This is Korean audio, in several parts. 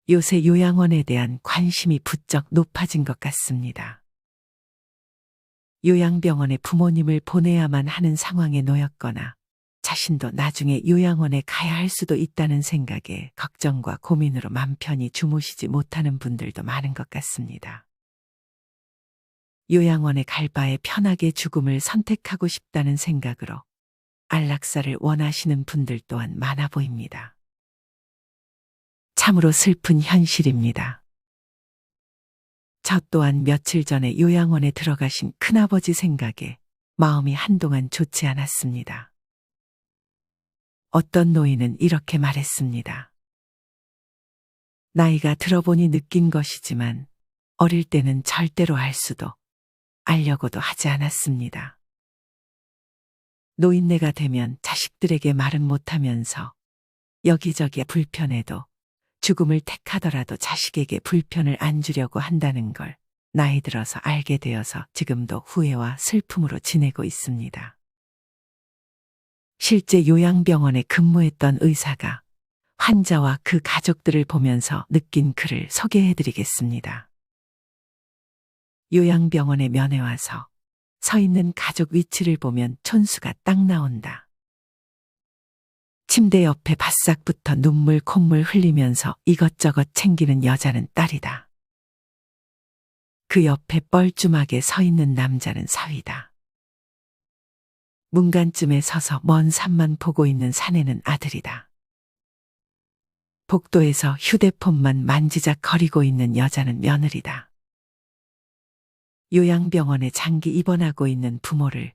요새 요양원에 대한 관심이 부쩍 높아진 것 같습니다. 요양병원에 부모님을 보내야만 하는 상황에 놓였거나 자신도 나중에 요양원에 가야 할 수도 있다는 생각에 걱정과 고민으로 맘 편히 주무시지 못하는 분들도 많은 것 같습니다. 요양원에 갈 바에 편하게 죽음을 선택하고 싶다는 생각으로 안락사를 원하시는 분들 또한 많아 보입니다. 참으로 슬픈 현실입니다. 저 또한 며칠 전에 요양원에 들어가신 큰아버지 생각에 마음이 한동안 좋지 않았습니다. 어떤 노인은 이렇게 말했습니다. 나이가 들어보니 느낀 것이지만 어릴 때는 절대로 알 수도 알려고도 하지 않았습니다. 노인네가 되면 자식들에게 말은 못하면서 여기저기 불편해도 죽음을 택하더라도 자식에게 불편을 안 주려고 한다는 걸 나이 들어서 알게 되어서 지금도 후회와 슬픔으로 지내고 있습니다. 실제 요양병원에 근무했던 의사가 환자와 그 가족들을 보면서 느낀 글을 소개해드리겠습니다. 요양병원에 면회 와서 서 있는 가족 위치를 보면 촌수가 딱 나온다. 침대 옆에 바싹부터 눈물 콧물 흘리면서 이것저것 챙기는 여자는 딸이다. 그 옆에 뻘쭘하게 서 있는 남자는 사위다. 문간쯤에 서서 먼 산만 보고 있는 사내는 아들이다. 복도에서 휴대폰만 만지작거리고 있는 여자는 며느리다. 요양병원에 장기 입원하고 있는 부모를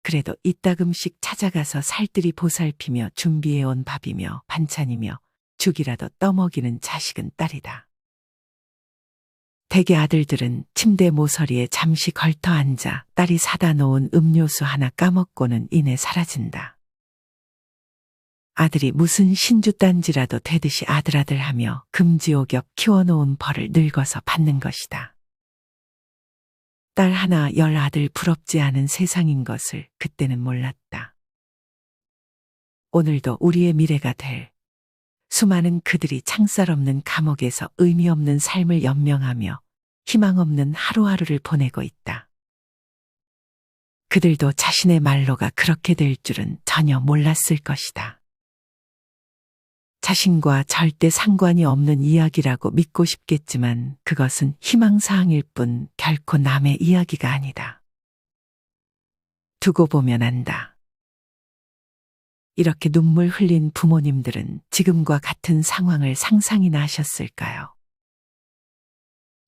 그래도 이따금씩 찾아가서 살뜰히 보살피며 준비해온 밥이며 반찬이며 죽이라도 떠먹이는 자식은 딸이다. 대개 아들들은 침대 모서리에 잠시 걸터 앉아 딸이 사다 놓은 음료수 하나 까먹고는 이내 사라진다. 아들이 무슨 신주딴지라도 되듯이 아들아들 하며 금지옥엽 키워놓은 벌을 늙어서 받는 것이다. 딸 하나 열 아들 부럽지 않은 세상인 것을 그때는 몰랐다. 오늘도 우리의 미래가 될 수많은 그들이 창살 없는 감옥에서 의미 없는 삶을 연명하며 희망 없는 하루하루를 보내고 있다. 그들도 자신의 말로가 그렇게 될 줄은 전혀 몰랐을 것이다. 자신과 절대 상관이 없는 이야기라고 믿고 싶겠지만 그것은 희망사항일 뿐 결코 남의 이야기가 아니다. 두고 보면 안다. 이렇게 눈물 흘린 부모님들은 지금과 같은 상황을 상상이나 하셨을까요?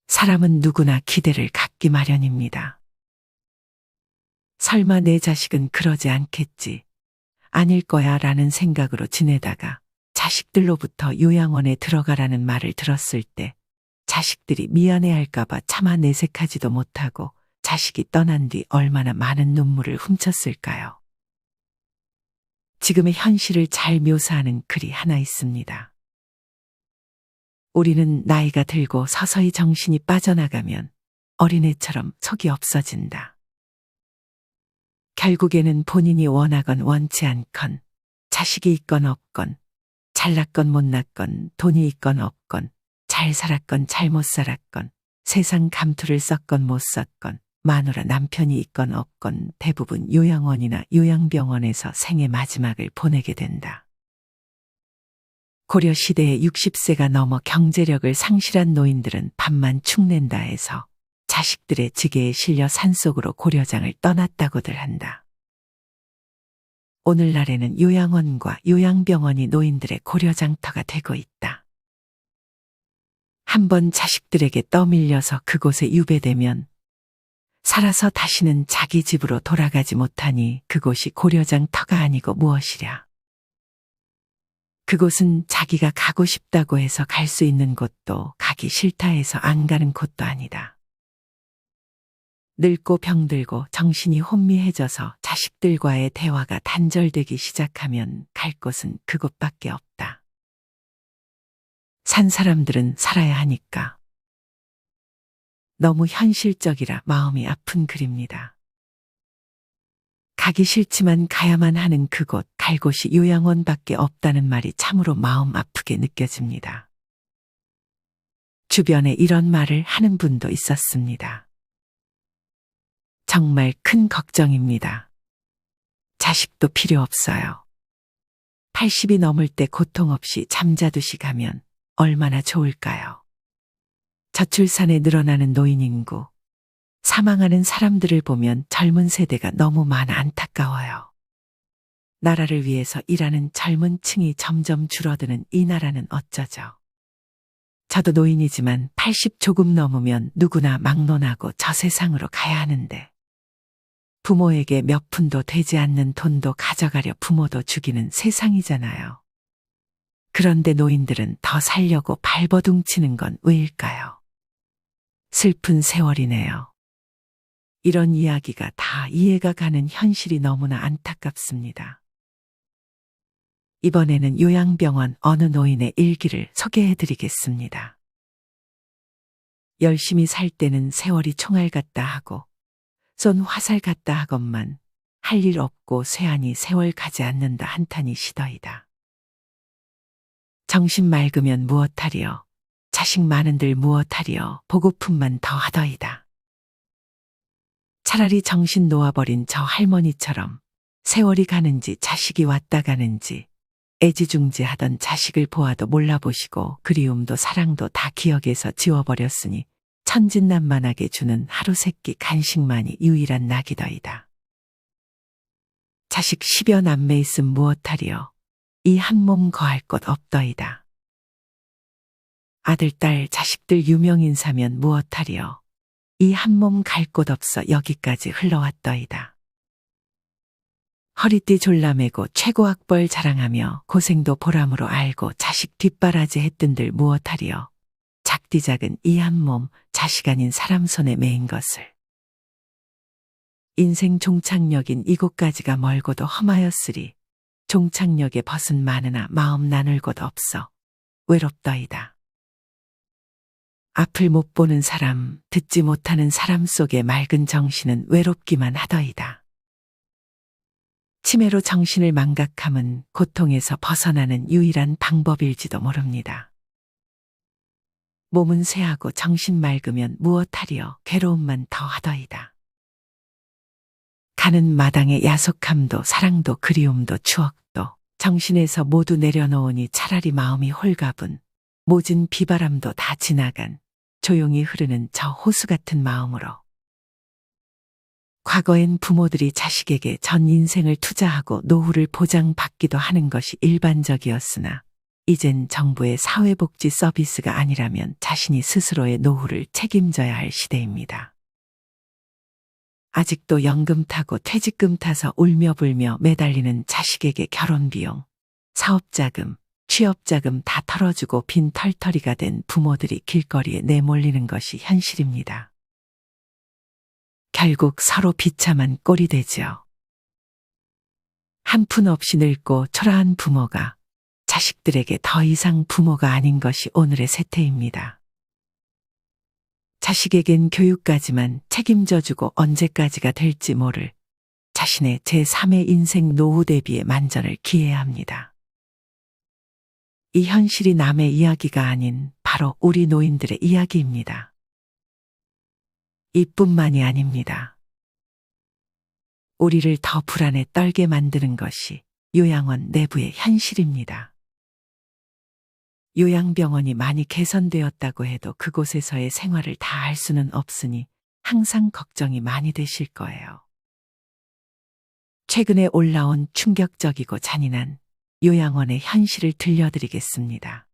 사람은 누구나 기대를 갖기 마련입니다. 설마 내 자식은 그러지 않겠지, 아닐 거야 라는 생각으로 지내다가 자식들로부터 요양원에 들어가라는 말을 들었을 때 자식들이 미안해할까봐 차마 내색하지도 못하고 자식이 떠난 뒤 얼마나 많은 눈물을 훔쳤을까요? 지금의 현실을 잘 묘사하는 글이 하나 있습니다. 우리는 나이가 들고 서서히 정신이 빠져나가면 어린애처럼 속이 없어진다. 결국에는 본인이 원하건 원치 않건 자식이 있건 없건 잘났건 못났건 돈이 있건 없건 잘 살았건 잘못 살았건 세상 감투를 썼건 못 썼건 마누라 남편이 있건 없건 대부분 요양원이나 요양병원에서 생의 마지막을 보내게 된다. 고려 시대에 60세가 넘어 경제력을 상실한 노인들은 밥만 축낸다 해서 자식들의 지게에 실려 산속으로 고려장을 떠났다고들 한다. 오늘날에는 요양원과 요양병원이 노인들의 고려장터가 되고 있다. 한번 자식들에게 떠밀려서 그곳에 유배되면 살아서 다시는 자기 집으로 돌아가지 못하니 그곳이 고려장터가 아니고 무엇이랴. 그곳은 자기가 가고 싶다고 해서 갈 수 있는 곳도 가기 싫다 해서 안 가는 곳도 아니다. 늙고 병들고 정신이 혼미해져서 자식들과의 대화가 단절되기 시작하면 갈 곳은 그곳밖에 없다. 산 사람들은 살아야 하니까. 너무 현실적이라 마음이 아픈 글입니다. 가기 싫지만 가야만 하는 그곳, 갈 곳이 요양원밖에 없다는 말이 참으로 마음 아프게 느껴집니다. 주변에 이런 말을 하는 분도 있었습니다. 정말 큰 걱정입니다. 자식도 필요 없어요. 80이 넘을 때 고통 없이 잠자듯이 가면 얼마나 좋을까요? 저출산에 늘어나는 노인 인구, 사망하는 사람들을 보면 젊은 세대가 너무 많아 안타까워요. 나라를 위해서 일하는 젊은 층이 점점 줄어드는 이 나라는 어쩌죠? 저도 노인이지만 80 조금 넘으면 누구나 막론하고 저 세상으로 가야 하는데 부모에게 몇 푼도 되지 않는 돈도 가져가려 부모도 죽이는 세상이잖아요. 그런데 노인들은 더 살려고 발버둥 치는 건 왜일까요? 슬픈 세월이네요. 이런 이야기가 다 이해가 가는 현실이 너무나 안타깝습니다. 이번에는 요양병원 어느 노인의 일기를 소개해 드리겠습니다. 열심히 살 때는 세월이 총알 같다 하고 쏜 화살 같다 하건만 할 일 없고 쇠하니 세월 가지 않는다 한탄이 시더이다. 정신 맑으면 무엇하리요. 자식 많은들 무엇하리요. 보고품만 더 하더이다. 차라리 정신 놓아버린 저 할머니처럼 세월이 가는지 자식이 왔다 가는지 애지중지하던 자식을 보아도 몰라보시고 그리움도 사랑도 다 기억에서 지워버렸으니 천진난만하게 주는 하루 세끼 간식만이 유일한 낙이더이다. 자식 10여 남매 있음 무엇하리요. 이 한 몸 거할 것 없더이다. 아들, 딸, 자식들 유명인사면 무엇하리요. 이 한 몸 갈 곳 없어 여기까지 흘러왔더이다. 허리띠 졸라매고 최고 학벌 자랑하며 고생도 보람으로 알고 자식 뒷바라지 했던들 무엇하리요. 작디 작은 이 한 몸 자식 아닌 사람 손에 매인 것을. 인생 종착역인 이곳까지가 멀고도 험하였으리 종착역에 벗은 많으나 마음 나눌 곳 없어 외롭더이다. 앞을 못 보는 사람, 듣지 못하는 사람 속에 맑은 정신은 외롭기만 하더이다. 치매로 정신을 망각함은 고통에서 벗어나는 유일한 방법일지도 모릅니다. 몸은 쇠하고 정신 맑으면 무엇하리요. 괴로움만 더 하더이다. 가는 마당의 야속함도 사랑도 그리움도 추억도 정신에서 모두 내려놓으니 차라리 마음이 홀가분 모진 비바람도 다 지나간 조용히 흐르는 저 호수 같은 마음으로. 과거엔 부모들이 자식에게 전 인생을 투자하고 노후를 보장받기도 하는 것이 일반적이었으나 이젠 정부의 사회복지 서비스가 아니라면 자신이 스스로의 노후를 책임져야 할 시대입니다. 아직도 연금 타고 퇴직금 타서 울며불며 매달리는 자식에게 결혼비용, 사업자금, 취업자금 다 털어주고 빈 털터리가 된 부모들이 길거리에 내몰리는 것이 현실입니다. 결국 서로 비참한 꼴이 되죠. 한 푼 없이 늙고 초라한 부모가 자식들에게 더 이상 부모가 아닌 것이 오늘의 세태입니다. 자식에겐 교육까지만 책임져주고 언제까지가 될지 모를 자신의 제3의 인생 노후 대비에 만전을 기해야 합니다. 이 현실이 남의 이야기가 아닌 바로 우리 노인들의 이야기입니다. 이뿐만이 아닙니다. 우리를 더 불안에 떨게 만드는 것이 요양원 내부의 현실입니다. 요양병원이 많이 개선되었다고 해도 그곳에서의 생활을 다 할 수는 없으니 항상 걱정이 많이 되실 거예요. 최근에 올라온 충격적이고 잔인한 요양원의 현실을 들려드리겠습니다.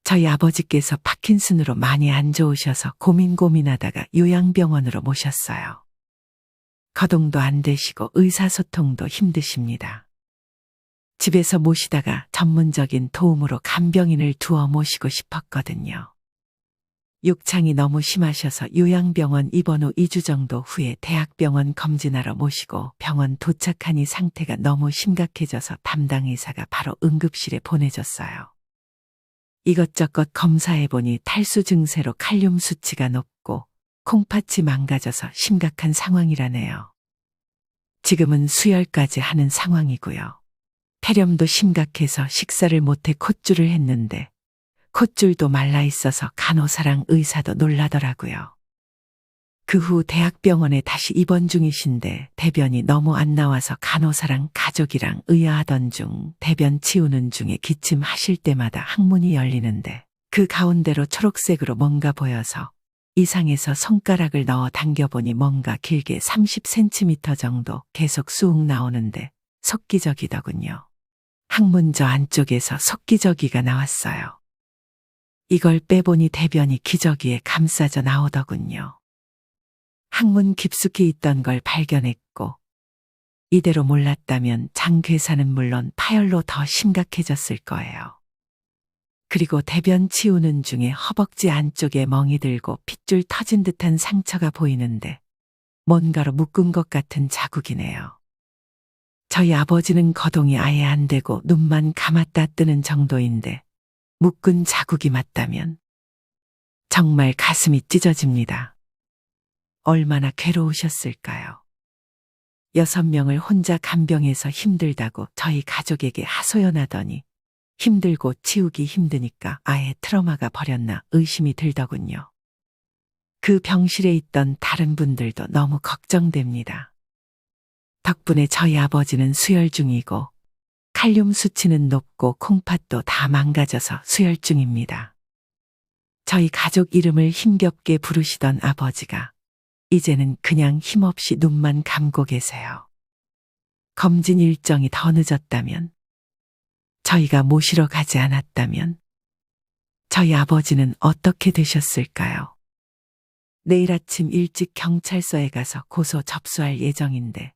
저희 아버지께서 파킨슨으로 많이 안 좋으셔서 고민하다가 요양병원으로 모셨어요. 거동도 안 되시고 의사소통도 힘드십니다. 집에서 모시다가 전문적인 도움으로 간병인을 두어 모시고 싶었거든요. 욕창이 너무 심하셔서 요양병원 입원 후 2주 정도 후에 대학병원 검진하러 모시고 병원 도착하니 상태가 너무 심각해져서 담당 의사가 바로 응급실에 보내줬어요. 이것저것 검사해보니 탈수 증세로 칼륨 수치가 높고 콩팥이 망가져서 심각한 상황이라네요. 지금은 수혈까지 하는 상황이고요. 폐렴도 심각해서 식사를 못해 콧줄을 했는데 콧줄도 말라 있어서 간호사랑 의사도 놀라더라고요. 그 후 대학병원에 다시 입원 중이신데 대변이 너무 안 나와서 간호사랑 가족이랑 의아하던 중 대변 치우는 중에 기침하실 때마다 항문이 열리는데 그 가운데로 초록색으로 뭔가 보여서 이상해서 손가락을 넣어 당겨보니 뭔가 길게 30cm 정도 계속 쑥 나오는데 속기저귀더군요. 항문 저 안쪽에서 속기저귀가 나왔어요. 이걸 빼보니 대변이 기저귀에 감싸져 나오더군요. 항문 깊숙이 있던 걸 발견했고 이대로 몰랐다면 장괴사는 물론 파열로 더 심각해졌을 거예요. 그리고 대변 치우는 중에 허벅지 안쪽에 멍이 들고 핏줄 터진 듯한 상처가 보이는데 뭔가로 묶은 것 같은 자국이네요. 저희 아버지는 거동이 아예 안 되고 눈만 감았다 뜨는 정도인데 묶은 자국이 맞다면 정말 가슴이 찢어집니다. 얼마나 괴로우셨을까요? 6명을 혼자 간병해서 힘들다고 저희 가족에게 하소연하더니 힘들고 치우기 힘드니까 아예 트라우마가 버렸나 의심이 들더군요. 그 병실에 있던 다른 분들도 너무 걱정됩니다. 덕분에 저희 아버지는 수혈 중이고 칼륨 수치는 높고 콩팥도 다 망가져서 수혈 중입니다. 저희 가족 이름을 힘겹게 부르시던 아버지가 이제는 그냥 힘없이 눈만 감고 계세요. 검진 일정이 더 늦었다면, 저희가 모시러 가지 않았다면, 저희 아버지는 어떻게 되셨을까요? 내일 아침 일찍 경찰서에 가서 고소 접수할 예정인데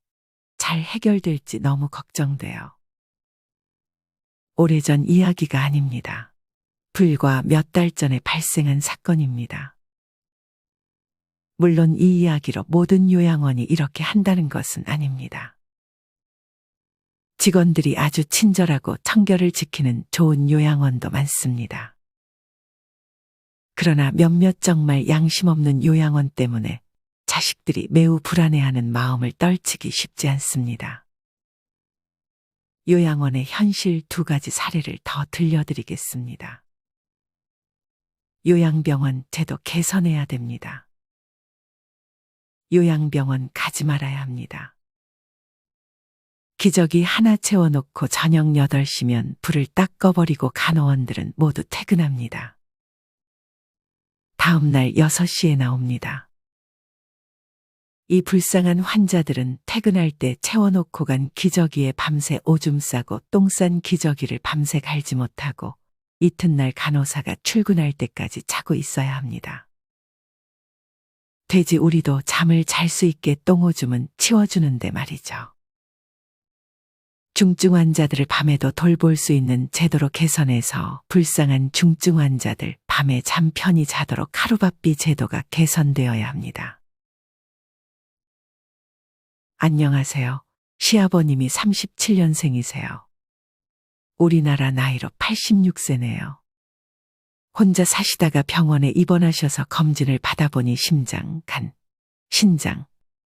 잘 해결될지 너무 걱정돼요. 오래전 이야기가 아닙니다. 불과 몇 달 전에 발생한 사건입니다. 물론 이 이야기로 모든 요양원이 이렇게 한다는 것은 아닙니다. 직원들이 아주 친절하고 청결을 지키는 좋은 요양원도 많습니다. 그러나 몇몇 정말 양심 없는 요양원 때문에 자식들이 매우 불안해하는 마음을 떨치기 쉽지 않습니다. 요양원의 현실 2가지 사례를 더 들려드리겠습니다. 요양병원 제도 개선해야 됩니다. 요양병원 가지 말아야 합니다. 기저귀 하나 채워놓고 저녁 8시면 불을 딱 꺼버리고 간호원들은 모두 퇴근합니다. 다음 날 6시에 나옵니다. 이 불쌍한 환자들은 퇴근할 때 채워놓고 간 기저귀에 밤새 오줌 싸고 똥 싼 기저귀를 밤새 갈지 못하고 이튿날 간호사가 출근할 때까지 자고 있어야 합니다. 돼지 우리도 잠을 잘 수 있게 똥오줌은 치워주는데 말이죠. 중증 환자들을 밤에도 돌볼 수 있는 제도로 개선해서 불쌍한 중증 환자들 밤에 잠 편히 자도록 하루밥비 제도가 개선되어야 합니다. 안녕하세요. 시아버님이 37년생이세요. 우리나라 나이로 86세네요. 혼자 사시다가 병원에 입원하셔서 검진을 받아보니 심장, 간, 신장,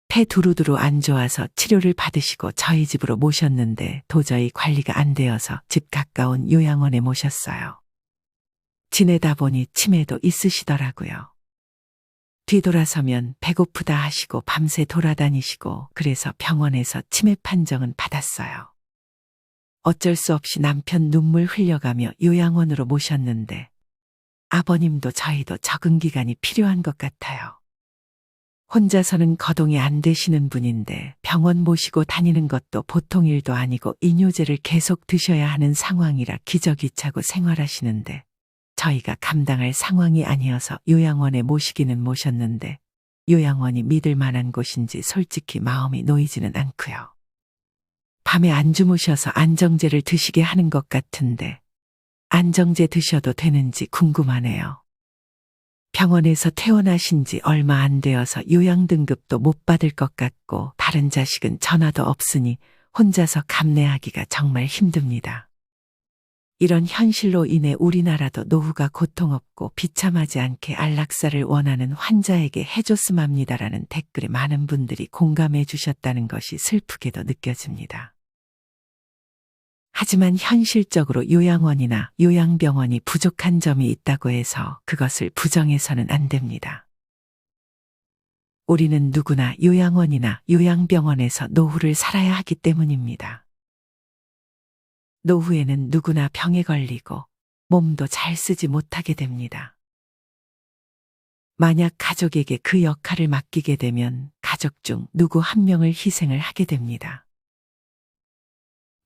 폐 두루두루 안 좋아서 치료를 받으시고 저희 집으로 모셨는데 도저히 관리가 안 되어서 집 가까운 요양원에 모셨어요. 지내다 보니 치매도 있으시더라고요. 뒤돌아서면 배고프다 하시고 밤새 돌아다니시고 그래서 병원에서 치매 판정은 받았어요. 어쩔 수 없이 남편 눈물 흘려가며 요양원으로 모셨는데 아버님도 저희도 적응 기간이 필요한 것 같아요. 혼자서는 거동이 안 되시는 분인데 병원 모시고 다니는 것도 보통 일도 아니고 이뇨제를 계속 드셔야 하는 상황이라 기저귀차고 생활하시는데 저희가 감당할 상황이 아니어서 요양원에 모시기는 모셨는데 요양원이 믿을 만한 곳인지 솔직히 마음이 놓이지는 않고요. 밤에 안 주무셔서 안정제를 드시게 하는 것 같은데 안정제 드셔도 되는지 궁금하네요. 병원에서 퇴원하신 지 얼마 안 되어서 요양 등급도 못 받을 것 같고 다른 자식은 전화도 없으니 혼자서 감내하기가 정말 힘듭니다. 이런 현실로 인해 우리나라도 노후가 고통 없고 비참하지 않게 안락사를 원하는 환자에게 해줬음 합니다라는 댓글에 많은 분들이 공감해 주셨다는 것이 슬프게도 느껴집니다. 하지만 현실적으로 요양원이나 요양병원이 부족한 점이 있다고 해서 그것을 부정해서는 안 됩니다. 우리는 누구나 요양원이나 요양병원에서 노후를 살아야 하기 때문입니다. 노후에는 누구나 병에 걸리고 몸도 잘 쓰지 못하게 됩니다. 만약 가족에게 그 역할을 맡기게 되면 가족 중 누구 한 명을 희생을 하게 됩니다.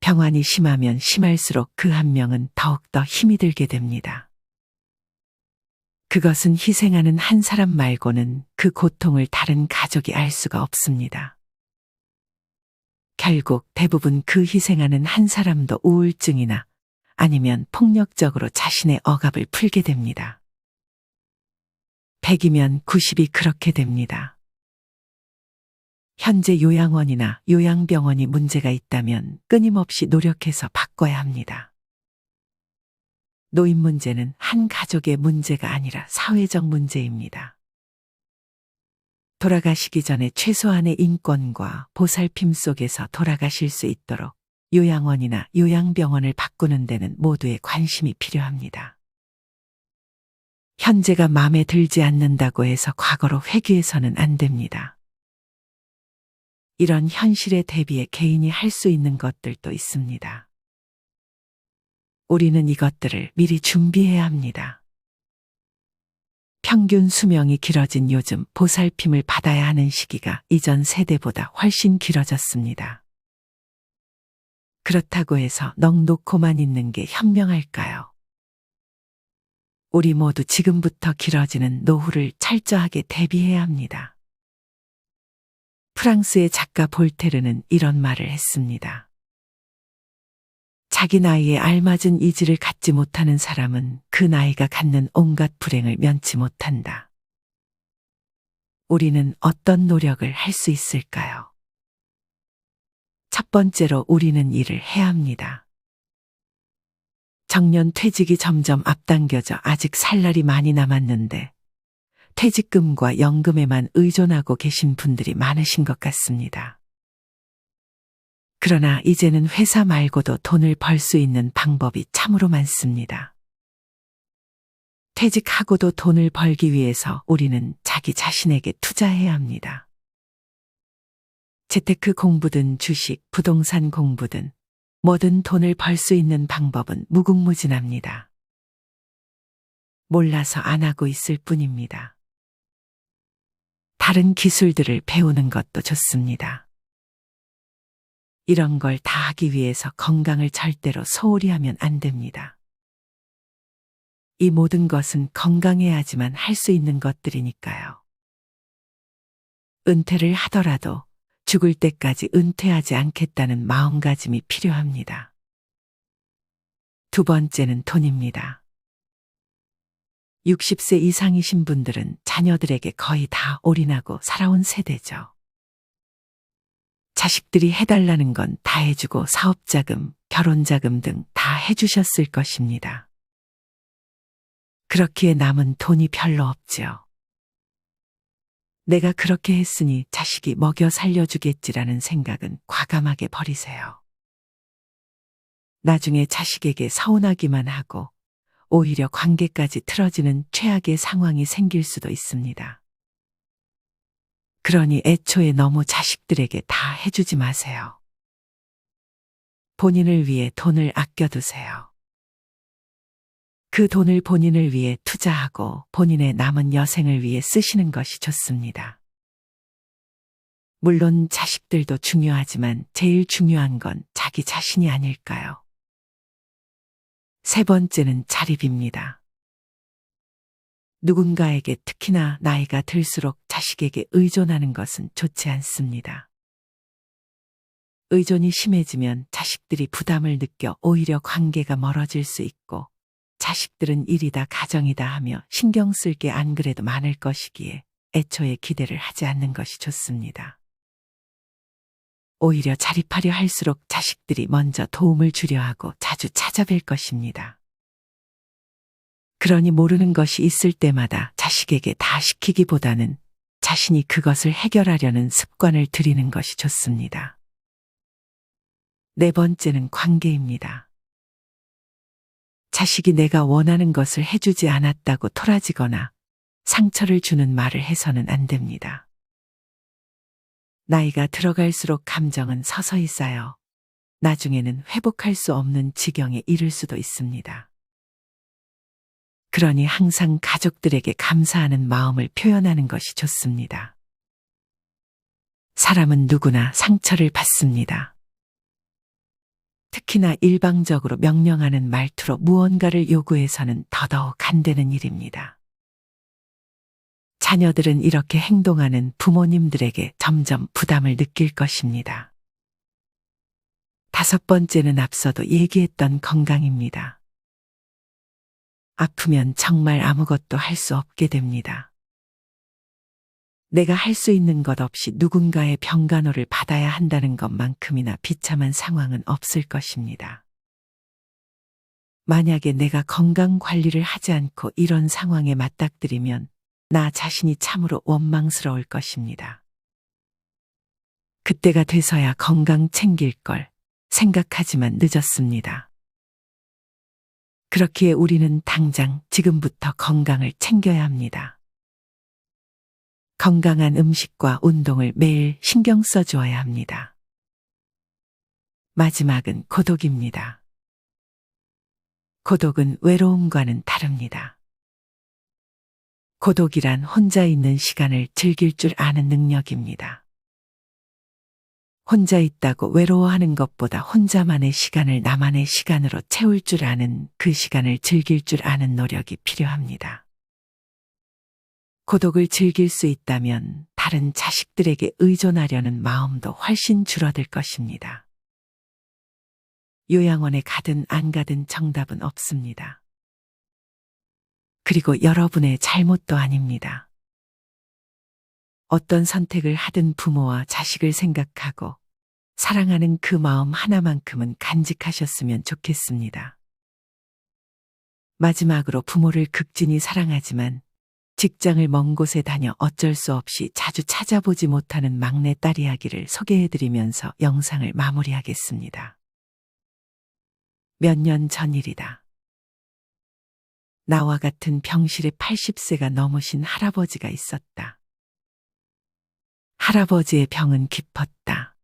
병환이 심하면 심할수록 그 한 명은 더욱더 힘이 들게 됩니다. 그것은 희생하는 한 사람 말고는 그 고통을 다른 가족이 알 수가 없습니다. 결국 대부분 그 희생하는 한 사람도 우울증이나 아니면 폭력적으로 자신의 억압을 풀게 됩니다. 100이면 90이 그렇게 됩니다. 현재 요양원이나 요양병원이 문제가 있다면 끊임없이 노력해서 바꿔야 합니다. 노인 문제는 한 가족의 문제가 아니라 사회적 문제입니다. 돌아가시기 전에 최소한의 인권과 보살핌 속에서 돌아가실 수 있도록 요양원이나 요양병원을 바꾸는 데는 모두의 관심이 필요합니다. 현재가 마음에 들지 않는다고 해서 과거로 회귀해서는 안 됩니다. 이런 현실에 대비해 개인이 할 수 있는 것들도 있습니다. 우리는 이것들을 미리 준비해야 합니다. 평균 수명이 길어진 요즘 보살핌을 받아야 하는 시기가 이전 세대보다 훨씬 길어졌습니다. 그렇다고 해서 넋 놓고만 있는 게 현명할까요? 우리 모두 지금부터 길어지는 노후를 철저하게 대비해야 합니다. 프랑스의 작가 볼테르는 이런 말을 했습니다. 자기 나이에 알맞은 의지를 갖지 못하는 사람은 그 나이가 갖는 온갖 불행을 면치 못한다. 우리는 어떤 노력을 할 수 있을까요? 첫 번째로 우리는 일을 해야 합니다. 정년 퇴직이 점점 앞당겨져 아직 살 날이 많이 남았는데 퇴직금과 연금에만 의존하고 계신 분들이 많으신 것 같습니다. 그러나 이제는 회사 말고도 돈을 벌 수 있는 방법이 참으로 많습니다. 퇴직하고도 돈을 벌기 위해서 우리는 자기 자신에게 투자해야 합니다. 재테크 공부든 주식, 부동산 공부든 뭐든 돈을 벌 수 있는 방법은 무궁무진합니다. 몰라서 안 하고 있을 뿐입니다. 다른 기술들을 배우는 것도 좋습니다. 이런 걸 다 하기 위해서 건강을 절대로 소홀히 하면 안 됩니다. 이 모든 것은 건강해야지만 할 수 있는 것들이니까요. 은퇴를 하더라도 죽을 때까지 은퇴하지 않겠다는 마음가짐이 필요합니다. 두 번째는 돈입니다. 60세 이상이신 분들은 자녀들에게 거의 다 올인하고 살아온 세대죠. 자식들이 해달라는 건 다 해주고 사업자금, 결혼자금 등 다 해주셨을 것입니다. 그렇기에 남은 돈이 별로 없죠. 내가 그렇게 했으니 자식이 먹여 살려주겠지라는 생각은 과감하게 버리세요. 나중에 자식에게 서운하기만 하고 오히려 관계까지 틀어지는 최악의 상황이 생길 수도 있습니다. 그러니 애초에 너무 자식들에게 다 해주지 마세요. 본인을 위해 돈을 아껴두세요. 그 돈을 본인을 위해 투자하고 본인의 남은 여생을 위해 쓰시는 것이 좋습니다. 물론 자식들도 중요하지만 제일 중요한 건 자기 자신이 아닐까요? 세 번째는 자립입니다. 누군가에게 특히나 나이가 들수록 자식에게 의존하는 것은 좋지 않습니다. 의존이 심해지면 자식들이 부담을 느껴 오히려 관계가 멀어질 수 있고 자식들은 일이다 가정이다 하며 신경 쓸 게 안 그래도 많을 것이기에 애초에 기대를 하지 않는 것이 좋습니다. 오히려 자립하려 할수록 자식들이 먼저 도움을 주려 하고 자주 찾아뵐 것입니다. 그러니 모르는 것이 있을 때마다 자식에게 다 시키기보다는 자신이 그것을 해결하려는 습관을 들이는 것이 좋습니다. 네 번째는 관계입니다. 자식이 내가 원하는 것을 해주지 않았다고 토라지거나 상처를 주는 말을 해서는 안 됩니다. 나이가 들어갈수록 감정은 서서히 쌓여 나중에는 회복할 수 없는 지경에 이를 수도 있습니다. 그러니 항상 가족들에게 감사하는 마음을 표현하는 것이 좋습니다. 사람은 누구나 상처를 받습니다. 특히나 일방적으로 명령하는 말투로 무언가를 요구해서는 더더욱 안 되는 일입니다. 자녀들은 이렇게 행동하는 부모님들에게 점점 부담을 느낄 것입니다. 다섯 번째는 앞서도 얘기했던 건강입니다. 아프면 정말 아무것도 할 수 없게 됩니다. 내가 할 수 있는 것 없이 누군가의 병간호를 받아야 한다는 것만큼이나 비참한 상황은 없을 것입니다. 만약에 내가 건강 관리를 하지 않고 이런 상황에 맞닥뜨리면 나 자신이 참으로 원망스러울 것입니다. 그때가 돼서야 건강 챙길 걸 생각하지만 늦었습니다. 그렇기에 우리는 당장 지금부터 건강을 챙겨야 합니다. 건강한 음식과 운동을 매일 신경 써주어야 합니다. 마지막은 고독입니다. 고독은 외로움과는 다릅니다. 고독이란 혼자 있는 시간을 즐길 줄 아는 능력입니다. 혼자 있다고 외로워하는 것보다 혼자만의 시간을 나만의 시간으로 채울 줄 아는, 그 시간을 즐길 줄 아는 노력이 필요합니다. 고독을 즐길 수 있다면 다른 자식들에게 의존하려는 마음도 훨씬 줄어들 것입니다. 요양원에 가든 안 가든 정답은 없습니다. 그리고 여러분의 잘못도 아닙니다. 어떤 선택을 하든 부모와 자식을 생각하고 사랑하는 그 마음 하나만큼은 간직하셨으면 좋겠습니다. 마지막으로 부모를 극진히 사랑하지만 직장을 먼 곳에 다녀 어쩔 수 없이 자주 찾아보지 못하는 막내딸 이야기를 소개해드리면서 영상을 마무리하겠습니다. 몇 년 전 일이다. 나와 같은 병실에 80세가 넘으신 할아버지가 있었다. 할아버지의 병은 깊었다.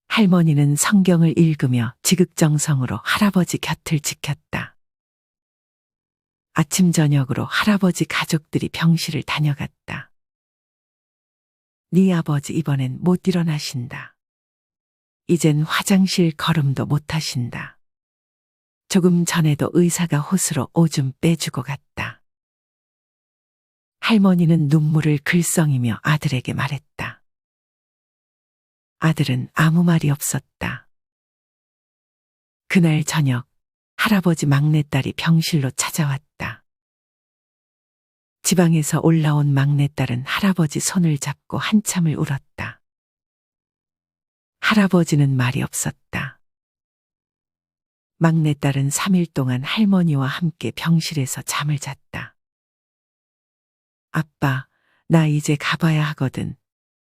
할머니는 성경을 읽으며 지극정성으로 할아버지 곁을 지켰다. 아침 저녁으로 할아버지 가족들이 병실을 다녀갔다. 네 아버지 이번엔 못 일어나신다. 이젠 화장실 걸음도 못 하신다. 조금 전에도 의사가 호스로 오줌 빼주고 갔다. 할머니는 눈물을 글썽이며 아들에게 말했다. 아들은 아무 말이 없었다. 그날 저녁 할아버지 막내딸이 병실로 찾아왔다. 지방에서 올라온 막내딸은 할아버지 손을 잡고 한참을 울었다. 할아버지는 말이 없었다. 막내딸은 3일 동안 할머니와 함께 병실에서 잠을 잤다. 아빠, 나 이제 가봐야 하거든.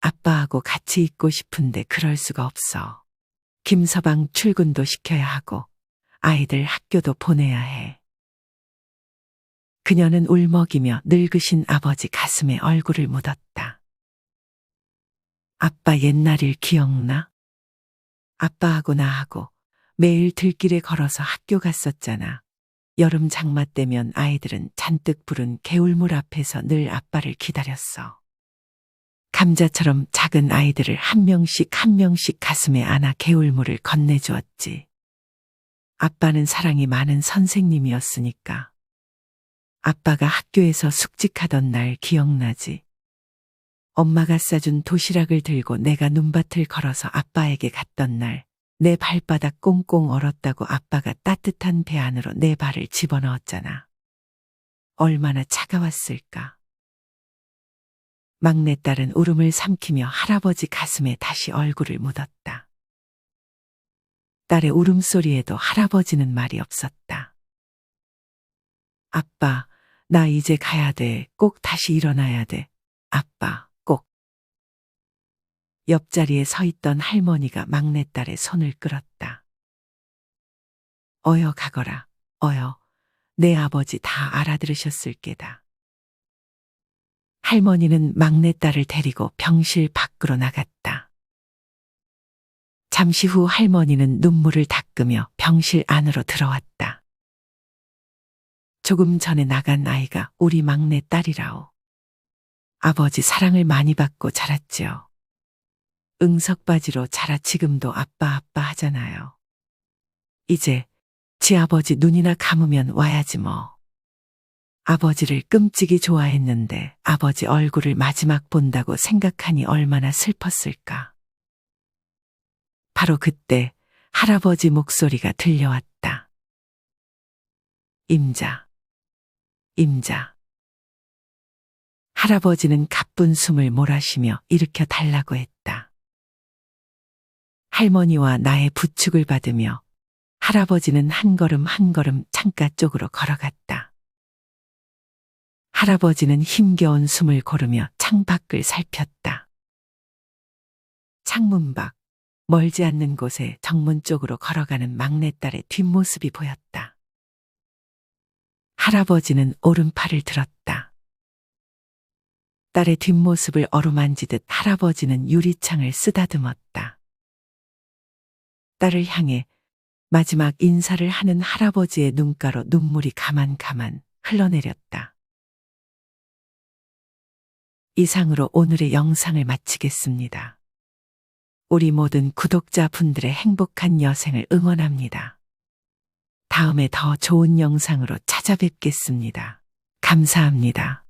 아빠하고 같이 있고 싶은데 그럴 수가 없어. 김서방 출근도 시켜야 하고 아이들 학교도 보내야 해. 그녀는 울먹이며 늙으신 아버지 가슴에 얼굴을 묻었다. 아빠 옛날 일 기억나? 아빠하고 나하고 매일 들길에 걸어서 학교 갔었잖아. 여름 장마 때면 아이들은 잔뜩 부른 개울물 앞에서 늘 아빠를 기다렸어. 감자처럼 작은 아이들을 한 명씩 한 명씩 가슴에 안아 개울물을 건네주었지. 아빠는 사랑이 많은 선생님이었으니까. 아빠가 학교에서 숙직하던 날 기억나지? 엄마가 싸준 도시락을 들고 내가 눈밭을 걸어서 아빠에게 갔던 날, 내 발바닥 꽁꽁 얼었다고 아빠가 따뜻한 배 안으로 내 발을 집어넣었잖아. 얼마나 차가웠을까. 막내딸은 울음을 삼키며 할아버지 가슴에 다시 얼굴을 묻었다. 딸의 울음소리에도 할아버지는 말이 없었다. 아빠, 나 이제 가야 돼. 꼭 다시 일어나야 돼. 아빠, 꼭. 옆자리에 서 있던 할머니가 막내딸의 손을 끌었다. 어여 가거라, 어여. 내 아버지 다 알아들으셨을 게다. 할머니는 막내딸을 데리고 병실 밖으로 나갔다. 잠시 후 할머니는 눈물을 닦으며 병실 안으로 들어왔다. 조금 전에 나간 아이가 우리 막내딸이라오. 아버지 사랑을 많이 받고 자랐지요. 응석바지로 자라 지금도 아빠 아빠 하잖아요. 이제 지 아버지 눈이나 감으면 와야지 뭐. 아버지를 끔찍이 좋아했는데 아버지 얼굴을 마지막 본다고 생각하니 얼마나 슬펐을까. 바로 그때 할아버지 목소리가 들려왔다. 임자, 임자. 할아버지는 가쁜 숨을 몰아쉬며 일으켜 달라고 했다. 할머니와 나의 부축을 받으며 할아버지는 한 걸음 한 걸음 창가 쪽으로 걸어갔다. 할아버지는 힘겨운 숨을 고르며 창밖을 살폈다. 창문 밖, 멀지 않는 곳에 정문 쪽으로 걸어가는 막내딸의 뒷모습이 보였다. 할아버지는 오른팔을 들었다. 딸의 뒷모습을 어루만지듯 할아버지는 유리창을 쓰다듬었다. 딸을 향해 마지막 인사를 하는 할아버지의 눈가로 눈물이 가만가만 흘러내렸다. 이상으로 오늘의 영상을 마치겠습니다. 우리 모든 구독자분들의 행복한 여생을 응원합니다. 다음에 더 좋은 영상으로 찾아뵙겠습니다. 감사합니다.